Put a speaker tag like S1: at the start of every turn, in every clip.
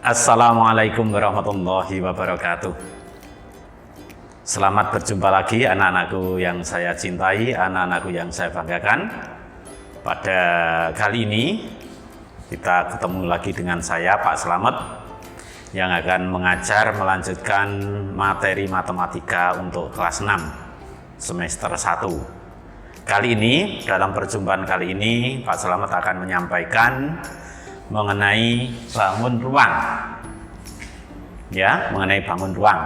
S1: Assalamualaikum warahmatullahi wabarakatuh. Selamat berjumpa lagi anak-anakku yang saya cintai, anak-anakku yang saya banggakan. Pada kali ini kita ketemu lagi dengan saya, Pak Slamet, yang akan mengajar melanjutkan materi matematika untuk kelas 6 semester 1. Kali ini, dalam perjumpaan kali ini, Pak Slamet akan menyampaikan mengenai bangun ruang. Ya, mengenai bangun ruang.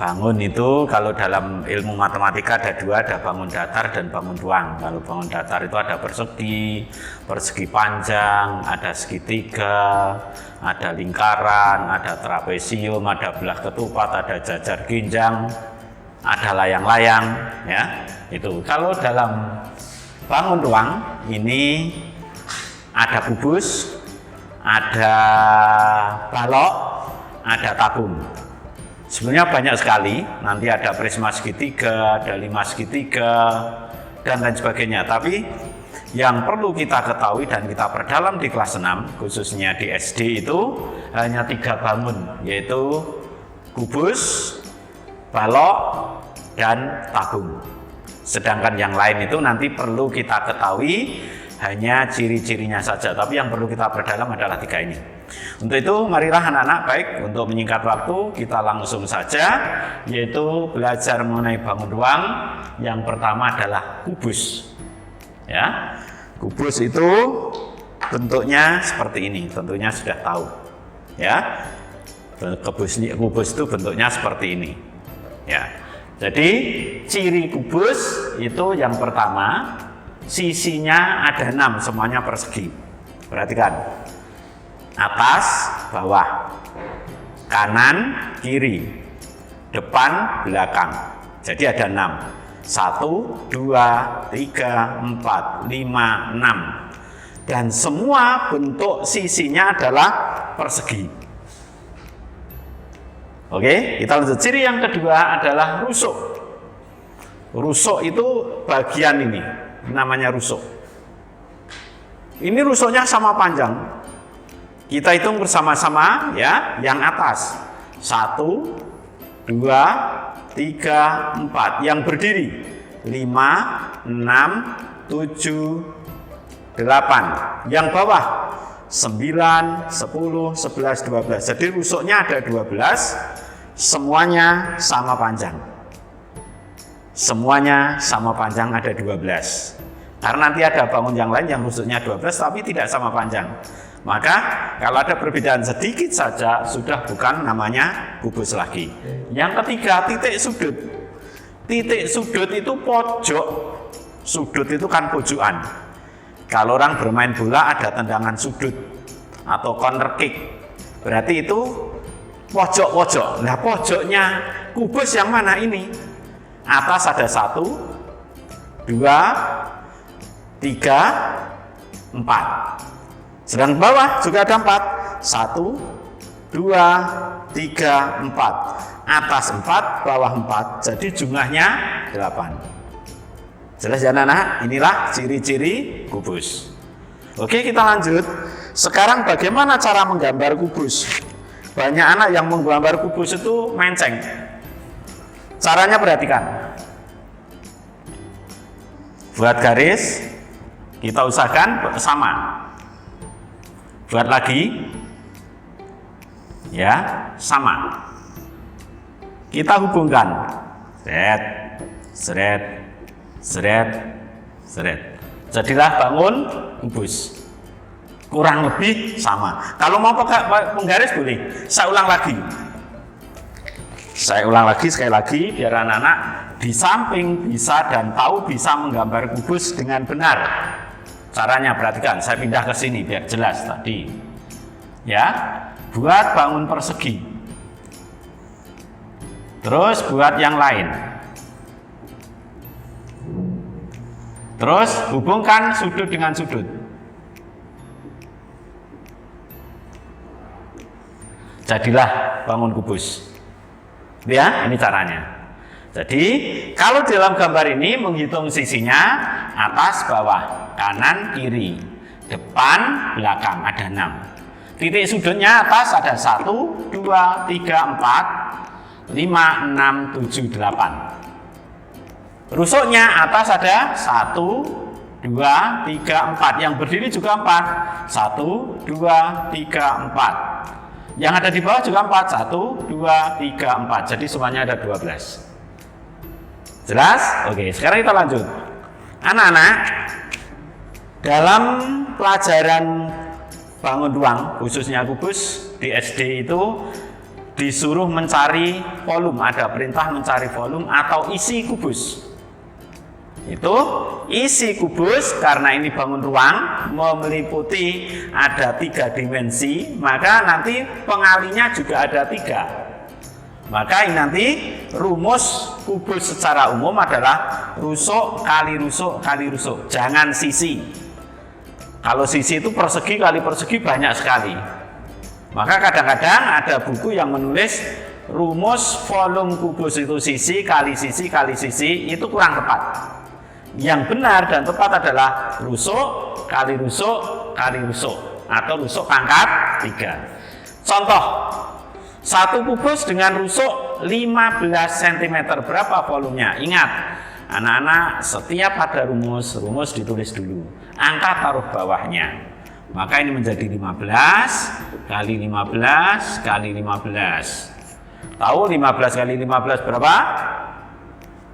S1: Bangun itu kalau dalam ilmu matematika ada dua, ada bangun datar dan bangun ruang. Kalau bangun datar itu ada persegi, persegi panjang, ada segitiga, ada lingkaran, ada trapesium, ada belah ketupat, ada jajar ginjang, ada layang-layang, ya. Itu. Kalau dalam bangun ruang ini ada kubus, ada balok, ada tabung. Sebenarnya banyak sekali, nanti ada prisma segitiga, ada 5 segitiga, dan lain sebagainya. Tapi yang perlu kita ketahui dan kita perdalam di kelas 6, khususnya di SD itu hanya 3 bangun, yaitu kubus, balok, dan tabung. Sedangkan yang lain itu nanti perlu kita ketahui hanya ciri-cirinya saja, tapi yang perlu kita perdalam adalah 3 ini. Untuk itu, marilah anak-anak, baik, untuk menyingkat waktu, kita langsung saja, yaitu belajar mengenai bangun ruang. Yang pertama adalah kubus. Ya, kubus itu bentuknya seperti ini, tentunya sudah tahu. Ya, kubus itu bentuknya seperti ini. Ya, jadi ciri kubus itu yang pertama, sisinya ada 6, semuanya persegi. Perhatikan. Atas, bawah, kanan, kiri, depan, belakang. Jadi ada 6. 1, 2, 3, 4, 5, 6. Dan semua bentuk sisinya adalah persegi. Oke, kita lanjut. Ciri yang kedua adalah rusuk. Rusuk itu bagian ini, namanya rusuk. Ini rusuknya sama panjang. Kita hitung bersama-sama ya, yang atas 1, 2, 3, 4, yang berdiri 5, 6, 7, 8, yang bawah 9, 10, 11, 12. Jadi rusuknya ada 12, semuanya sama panjang. Semuanya sama panjang, ada 12. Karena nanti ada bangun yang lain yang rusuknya 12 tapi tidak sama panjang. Maka kalau ada perbedaan sedikit saja sudah bukan namanya kubus lagi. Yang ketiga, titik sudut. Titik sudut itu pojok. Sudut itu kan pojokan. Kalau orang bermain bola ada tendangan sudut atau corner kick. Berarti itu pojok-pojok. Nah, pojoknya kubus yang mana ini? Atas ada 1, 2, 3, 4. Sedang bawah juga ada 4. 1, 2, 3, 4. Atas 4, bawah 4. Jadi jumlahnya 8. Jelas ya anak-anak? Inilah ciri-ciri kubus. Oke, kita lanjut. Sekarang bagaimana cara menggambar kubus? Banyak anak yang menggambar kubus itu menceng. Caranya perhatikan. Buat garis, kita usahakan sama. Buat lagi, ya, sama. Kita hubungkan, seret, seret, seret, seret. Jadilah bangun kubus. Kurang lebih sama. Kalau mau pakai penggaris boleh. Saya ulang lagi. Saya ulang lagi sekali lagi biar anak-anak di samping bisa dan tahu bisa menggambar kubus dengan benar. Caranya perhatikan, saya pindah ke sini biar jelas tadi. Ya, buat bangun persegi. Terus buat yang lain. Terus hubungkan sudut dengan sudut. Jadilah bangun kubus. Ya, ini caranya. Jadi, kalau dalam gambar ini menghitung sisinya atas, bawah, kanan, kiri, depan, belakang, ada 6. Titik sudutnya atas ada 1, 2, 3, 4, 5, 6, 7, 8. Rusuknya atas ada 1, 2, 3, 4. Yang berdiri juga 4. 1, 2, 3, 4. Yang ada di bawah juga 4. 1, 2, 3, 4. Jadi semuanya ada 12. Jelas? Oke, sekarang kita lanjut. Anak-anak, dalam pelajaran bangun ruang, khususnya kubus di SD itu disuruh mencari volume, ada perintah mencari volume atau isi kubus. Itu isi kubus karena ini bangun ruang meliputi ada 3 dimensi, maka nanti pengalinya juga ada 3. Maka ini nanti rumus kubus secara umum adalah rusuk kali rusuk kali rusuk, jangan sisi. Kalau sisi itu persegi kali persegi banyak sekali. Maka kadang-kadang ada buku yang menulis rumus volume kubus itu sisi kali sisi kali sisi, itu kurang tepat. Yang benar dan tepat adalah rusuk kali rusuk kali rusuk atau rusuk pangkat 3. Contoh, satu kubus dengan rusuk 15 cm, berapa volumenya? Ingat, anak-anak, setiap ada rumus ditulis dulu, angka taruh bawahnya. Maka ini menjadi 15 kali 15 kali 15. Tahu 15 kali 15 berapa?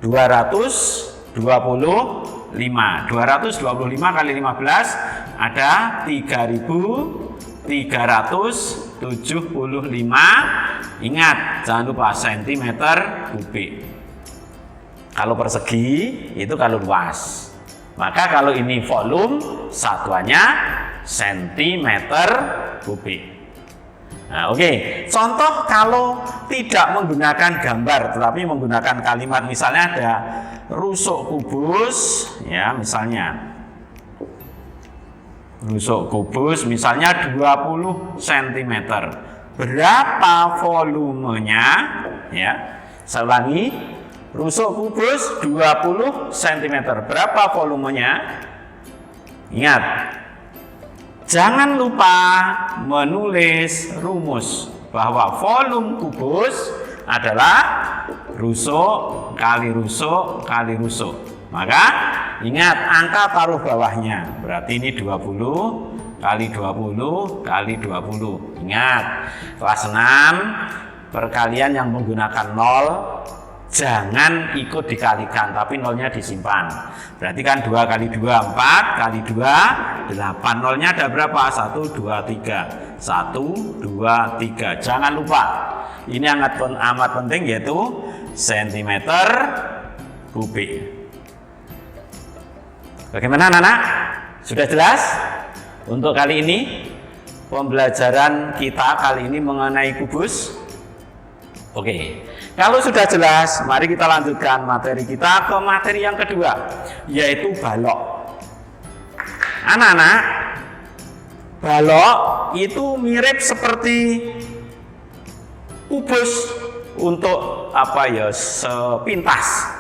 S1: 225. 225 kali 15 ada 3.375. Ingat, jangan lupa sentimeter kubik. Kalau persegi itu kalau luas. Maka kalau ini volume, satuannya sentimeter kubik. Nah, oke. Contoh kalau tidak menggunakan gambar, tetapi menggunakan kalimat, misalnya ada rusuk kubus, ya misalnya rusuk kubus, misalnya 20 cm. Berapa volumenya? Ya, saya ulangi. Rusuk kubus 20 cm. Berapa volumenya? Ingat, jangan lupa menulis rumus bahwa volume kubus adalah rusuk kali rusuk kali rusuk. Maka ingat, angka taruh bawahnya. Berarti ini 20 kali 20 kali 20. Ingat, kelas 6 perkalian yang menggunakan 0 jangan ikut dikalikan, tapi nolnya disimpan. Berarti kan 2 kali 2 4 kali 2 8. Nolnya ada berapa? 1 2 3. 1 2 3. Jangan lupa. Ini amat penting, yaitu sentimeter kubik. Bagaimana anak-anak? Sudah jelas? Untuk kali ini pembelajaran kita kali ini mengenai kubus. Oke. Kalau sudah jelas, mari kita lanjutkan materi kita ke materi yang kedua, yaitu balok. Anak-anak, balok itu mirip seperti kubus untuk sepintas.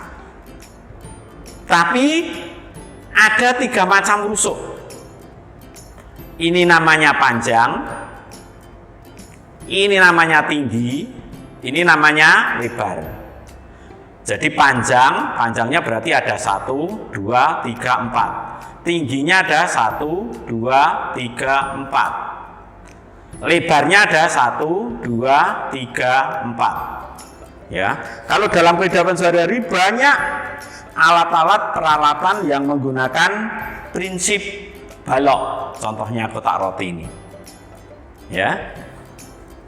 S1: Tapi ada 3 macam rusuk. Ini namanya panjang, ini namanya tinggi, ini namanya lebar. Jadi panjangnya berarti ada 1, 2, 3, 4. Tingginya ada 1, 2, 3, 4. Lebarnya ada 1, 2, 3, 4. Ya, kalau dalam kehidupan sehari-hari banyak alat-alat peralatan yang menggunakan prinsip balok. Contohnya kotak roti ini. Ya.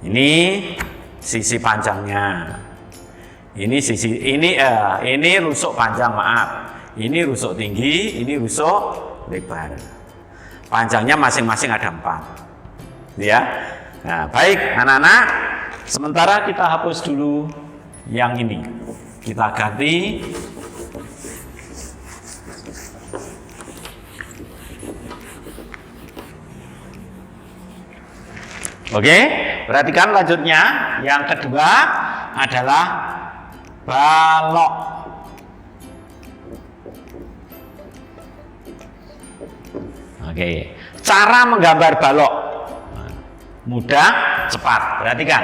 S1: Ini sisi panjangnya. Ini rusuk panjang, maaf. Ini rusuk tinggi, ini rusuk lebar. Panjangnya masing-masing ada 4. Ya. Nah, baik anak-anak, sementara kita hapus dulu yang ini. Kita ganti. Oke, perhatikan lanjutnya. Yang kedua adalah balok. Oke, cara menggambar balok. mudah, cepat. Perhatikan.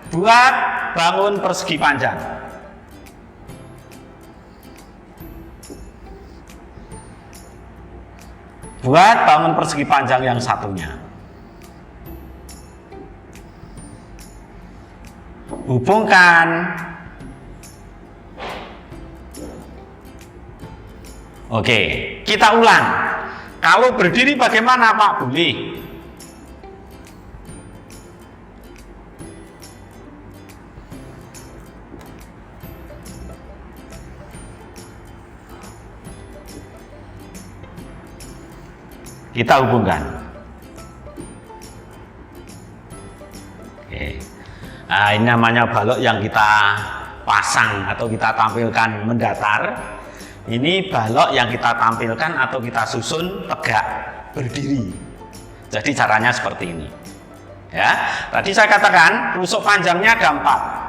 S1: Buat bangun persegi panjang. Buat bangun persegi panjang yang satunya. Hubungkan oke, kita ulang. Kalau berdiri bagaimana, Pak? Boleh. Kita hubungkan. Oke. Nah, ini namanya balok yang kita pasang atau kita tampilkan mendatar. Ini balok yang kita tampilkan atau kita susun tegak berdiri. Jadi caranya seperti ini. Ya, tadi saya katakan rusuk panjangnya ada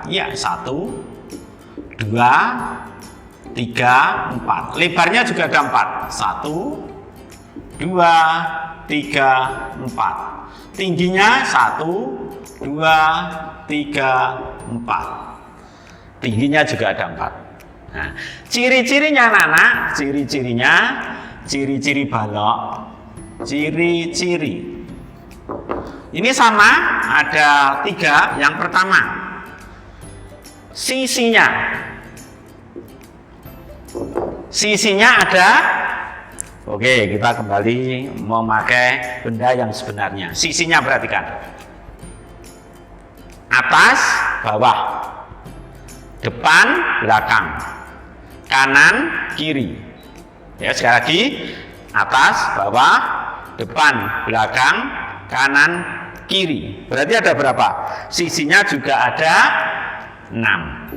S1: 4. Iya, 1, 2, 3, 4. Lebarnya juga ada 4. 1, 2, 3, 4. Tingginya 1, 2, 3, 4. Tingginya juga ada 4. Nah, ciri-cirinya anak-anak, ciri-ciri balok, ciri-ciri. Ini sama, ada 3. Yang pertama, sisinya. Sisinya ada. Oke, kita kembali memakai benda yang sebenarnya. Sisinya perhatikan. Atas, bawah. Depan, belakang. Kanan, kiri. Ya, sekali lagi. Atas, bawah, depan, belakang, kanan, kiri. Berarti ada berapa? Sisinya juga ada 6.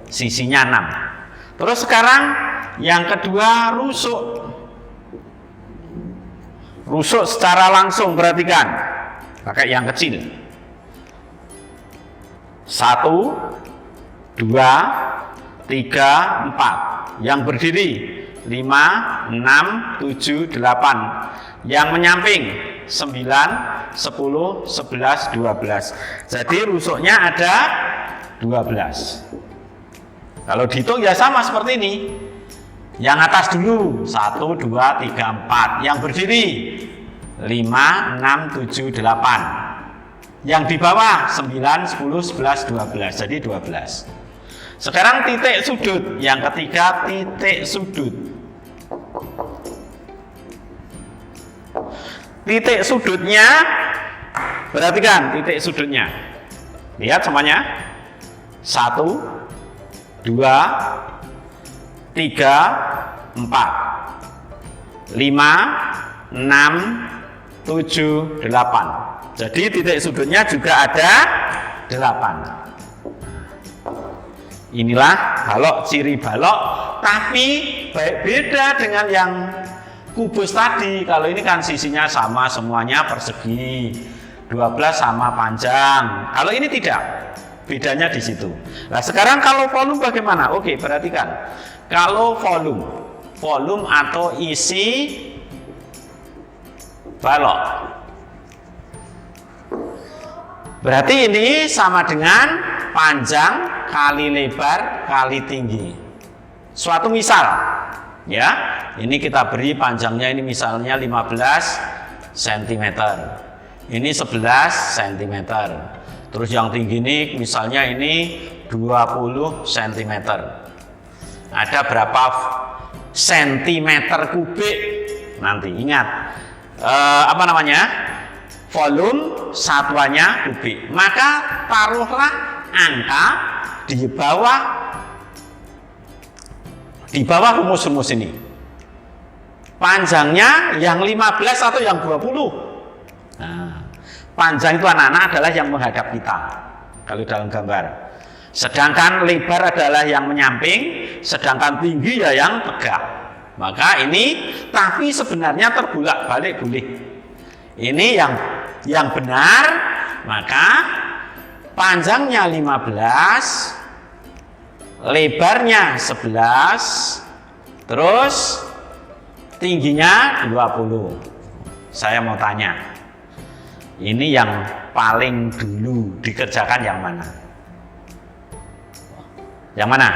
S1: Sisinya 6. Terus sekarang yang kedua, rusuk. Rusuk secara langsung, perhatikan. Pakai yang kecil. 1, 2, 3, 4. Yang berdiri 5, 6, 7, 8. Yang menyamping 9, 10, 11, 12. Jadi rusuknya ada 12. Kalau dihitung ya sama seperti ini. Yang atas dulu 1, 2, 3, 4. Yang berdiri 5, 6, 7, 8. Yang di bawah 9, 10, 11, 12. Jadi 12. Sekarang titik sudut. Yang ketiga, titik sudut. Titik sudutnya, perhatikan titik sudutnya. Lihat semuanya. 1, 2, 3, 4. 5, 6, 7, 8. Jadi titik sudutnya juga ada 8. Inilah balok, ciri balok, tapi beda dengan yang kubus tadi. Kalau ini kan sisinya sama semuanya persegi, 12 sama panjang. Kalau ini tidak, bedanya di situ. Nah, sekarang kalau volume bagaimana? Oke, perhatikan. Kalau volume atau isi balok, berarti ini sama dengan panjang kali lebar kali tinggi. Suatu misal, ya, ini kita beri panjangnya ini misalnya 15 cm, ini 11 cm. Terus yang tinggi ini misalnya ini 20 cm. Ada berapa sentimeter kubik? Nanti ingat, apa namanya? Volume satuannya kubik. Maka taruhlah angka di bawah rumus-rumus ini. Panjangnya yang 15 atau yang 20? Nah, panjang itu anak-anak adalah yang menghadap kita kalau dalam gambar. Sedangkan lebar adalah yang menyamping, sedangkan tinggi ya yang tegak. Maka ini, tapi sebenarnya terbulak-balik boleh. Ini yang benar, maka panjangnya 15, lebarnya 11, terus tingginya 20. Saya mau tanya, Ini yang paling dulu dikerjakan yang mana? Yang mana?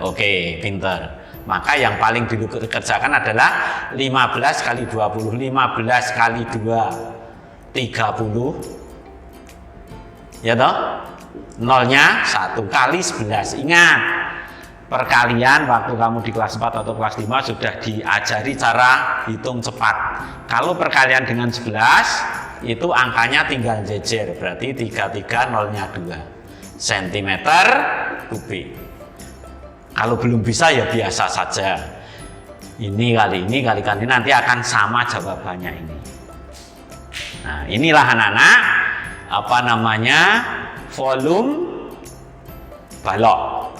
S1: Oke, pinter. Maka yang paling dulu dikerjakan adalah 15 kali 20. 15 kali 2, 30. Ya toh? Nolnya 1 kali 11. Ingat, perkalian waktu kamu di kelas 4 atau kelas 5 sudah diajari cara hitung cepat. Kalau perkalian dengan 11, itu angkanya tinggal jejer. Berarti 33 nolnya 2 cm kubik. Kalau belum bisa ya biasa saja. Ini kali ini nanti akan sama jawabannya ini. Nah, inilah anak-anak apa namanya volume balok.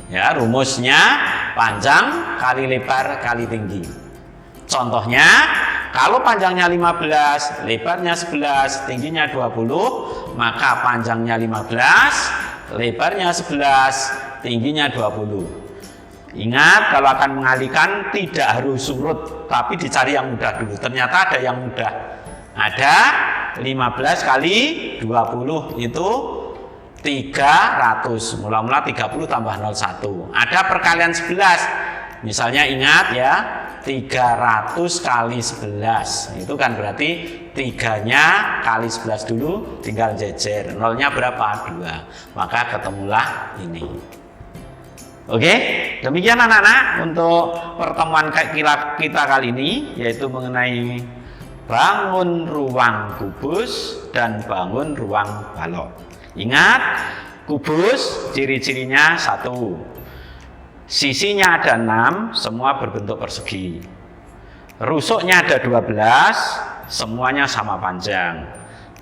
S1: Ya, rumusnya panjang kali lebar kali tinggi. Contohnya, kalau panjangnya 15, lebarnya 11, tingginya 20, maka panjangnya 15, lebarnya 11, tingginya 20. Ingat, kalau akan mengalihkan tidak harus surut, tapi dicari yang mudah dulu. Ternyata ada yang mudah. Ada 15 kali 20 itu 300. Mula-mula 30 tambah 01. Ada perkalian 11. Misalnya ingat ya, 300 kali 11. Itu kan berarti 3-nya kali 11 dulu, tinggal jejer. Nolnya berapa? 2. Maka ketemulah ini. Oke, demikian anak-anak untuk pertemuan kita kali ini, yaitu mengenai bangun ruang kubus dan bangun ruang balok. Ingat, kubus ciri-cirinya 1, sisinya ada 6, semua berbentuk persegi. Rusuknya ada 12, semuanya sama panjang.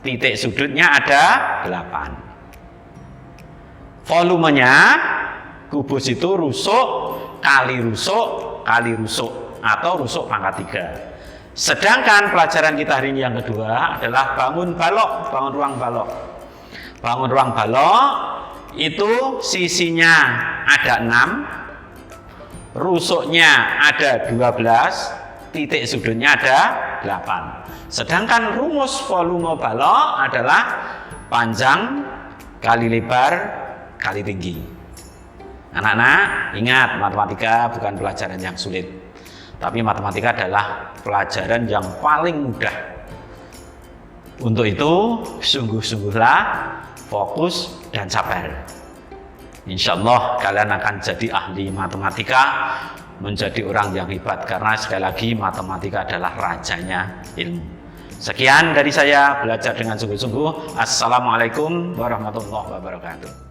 S1: Titik sudutnya ada 8. Volumenya, kubus itu rusuk kali rusuk kali rusuk atau rusuk pangkat 3. Sedangkan pelajaran kita hari ini yang kedua adalah bangun balok, bangun ruang balok. Bangun ruang balok itu sisinya ada 6, rusuknya ada 12, titik sudutnya ada 8. Sedangkan rumus volume balok adalah panjang kali lebar kali tinggi. Anak-anak, ingat, matematika bukan pelajaran yang sulit, tapi matematika adalah pelajaran yang paling mudah. Untuk itu, sungguh-sungguhlah, fokus dan sabar. Insya Allah kalian akan jadi ahli matematika, menjadi orang yang hebat, karena sekali lagi matematika adalah rajanya ilmu. Sekian dari saya, belajar dengan sungguh-sungguh. Assalamualaikum warahmatullahi wabarakatuh.